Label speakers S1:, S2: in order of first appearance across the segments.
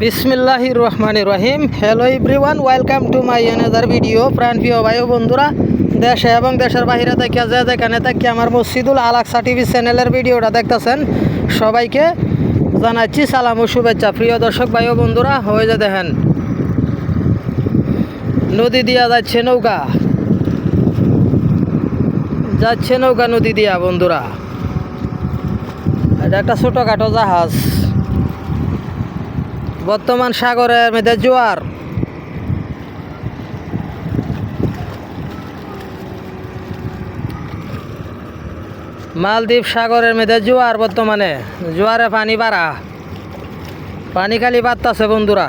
S1: বিসমিল্লাহির রহমানির রহিম। Hello everyone, welcome to my another video. প্রাণপ্রিয় ভাই ও বন্ধুরা, দেশে এবং দেশের বাইরে থেকে যেখানে থাকি আমার মসজিদুল আল আকসা টিভি চ্যানেলের ভিডিওটা দেখতেছেন, সবাইকে জানাচ্ছি সালাম ও শুভেচ্ছা। প্রিয় দর্শক ভাই ও বন্ধুরা, হয়ে যে দেখেন নদী দিয়া যাচ্ছে নৌকা, নদী দিয়া বন্ধুরা। এটা একটা ছোটোখাটো জাহাজ, বর্তমান সাগরের মধ্যে জোয়ার। মালদ্বীপ সাগরের মধ্যে জোয়ার, বর্তমানে জোয়ারে পানি বাড়া, পানি খালি বাড়তাছে বন্ধুরা।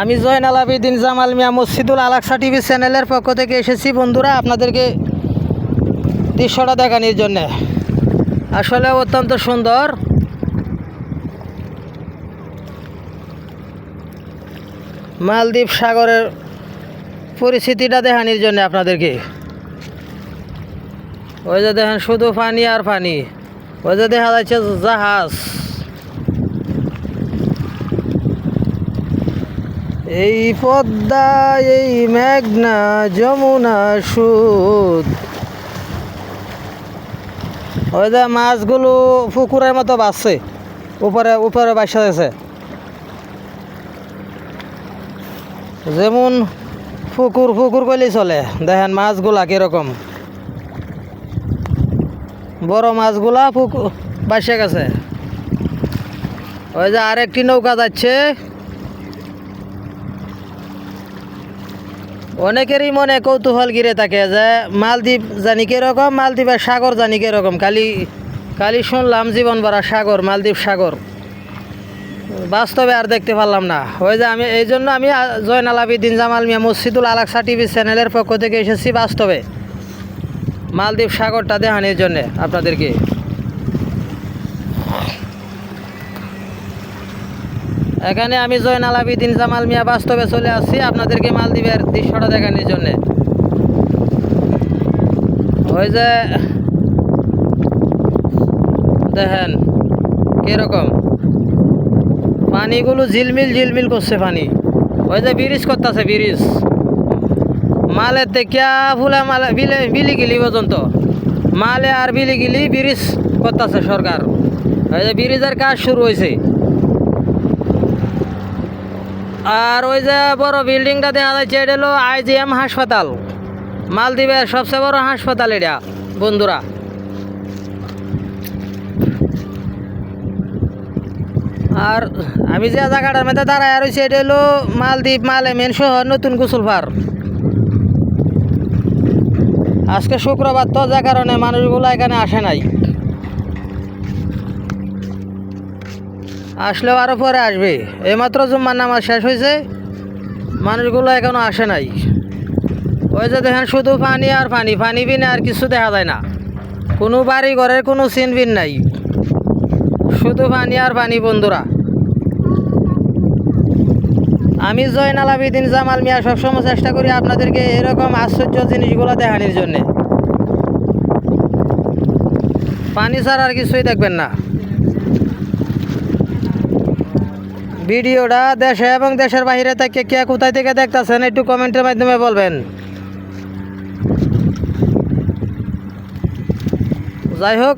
S1: আমি জয়নাল আবেদিন জামাল মিয়া মসজিদুল আল আকসা টিভি চ্যানেলের পক্ষ থেকে এসেছি বন্ধুরা, আপনাদেরকে দৃশ্যটা দেখানোর জন্যে। আসলে অত্যন্ত সুন্দর। মালদ্বীপ সাগরের পরিস্থিতিটা দেখানোর জন্য আপনাদেরকে। ওই যে দেখেন শুধু পানি আর পানি, ওই যে দেখা যাচ্ছে জাহাজ। এই পদ্মা, এই মেঘনা, যমুনা সুদ। ওই যে মাছগুলো পুকুরের মতো বাসছে, উপরে উপরে বাসা আছে, যেমন পুকুর করলেই চলে। দেখেন মাছগুলা কিরকম, বড় মাছগুলা পুকুর বাসে গেছে। ওই যে আরেকটি নৌকা যাচ্ছে। অনেকেরই মনে কৌতূহল ঘিরে থাকে যে মালদ্বীপ জানি কিরকম, মালদ্বীপের সাগর জানি কিরকম। কালি শুনলাম জীবন ভরা সাগর, মালদ্বীপ সাগর। বাস্তবে আর দেখতে পারলাম না। ওই যে এই জন্য আমি জয়নাল আবেদিন জামাল মিয়া মসজিদুল আল আকসা টিভি চ্যানেলের পক্ষ থেকে এসেছি বাস্তবে মালদ্বীপ সাগরটা দেখানোর জন্যে আপনাদেরকে। এখানে আমি জয়নাল আবেদিন জামাল মিয়া বাস্তবে চলে আসছি আপনাদেরকে মালদ্বীপের দৃশ্যটা দেখানোর জন্যে। ওই যে দেখেন কিরকম পানিগুলো ঝিলমিল করছে পানি। ওই যে ব্রিজ করতেছে, ব্রিজ মালের থেকে ফুলা মালে বিলি গিলি পর্যন্ত, মালে আর বিলি গিলি ব্রিজ করতেছে সরকার। ওই যে ব্রিজের কাজ শুরু হয়েছে। আর ওই যে বড় বিল্ডিংটা দেখা যাচ্ছে, এটা হলো IGM হাসপাতাল, মালদ্বীপের সবচেয়ে বড় হাসপাতাল এটা বন্ধুরা। আর আমি যে জায়গাটার মধ্যে দাঁড়ায় রয়েছি, এটা হলো মালদ্বীপ মেন শহর নতুন গোসলপাড়। আজকে শুক্রবার তো, যার কারণে মানুষগুলো এখানে আসে নাই। আসলেও আরও পরে আসবে। এইমাত্র জুম্মার নামাজ শেষ হয়েছে, মানুষগুলো এখনও আসে নাই। ওই যে দেখেন শুধু পানি আর পানি, পানি বিনে আর কিছু দেখা যায় না। কোনো বাড়ি ঘরের কোনো চিনবিন নাই, শুধু পানি আর পানি বন্ধুরা। আমি জয়নাল আবেদিন জামাল মিয়া সবসময় চেষ্টা করি আপনাদেরকে এরকম আশ্চর্য জিনিসগুলো দেখানোর জন্যে। পানি ছাড়া আর কিছুই দেখবেন না। ভিডিওটা দেশে এবং দেশের বাইরে থেকে কে কোথায় থেকে দেখতেছেন একটু কমেন্টের মাধ্যমে বলবেন। যাই হোক,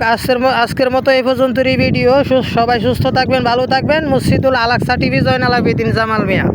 S1: আজকের মতো এই পর্যন্তই ভিডিও। সবাই সুস্থ থাকবেন, ভালো থাকবেন। মসজিদুল আল আকসা টিভি, জয়নাল আবেদিন জামাল মিয়া।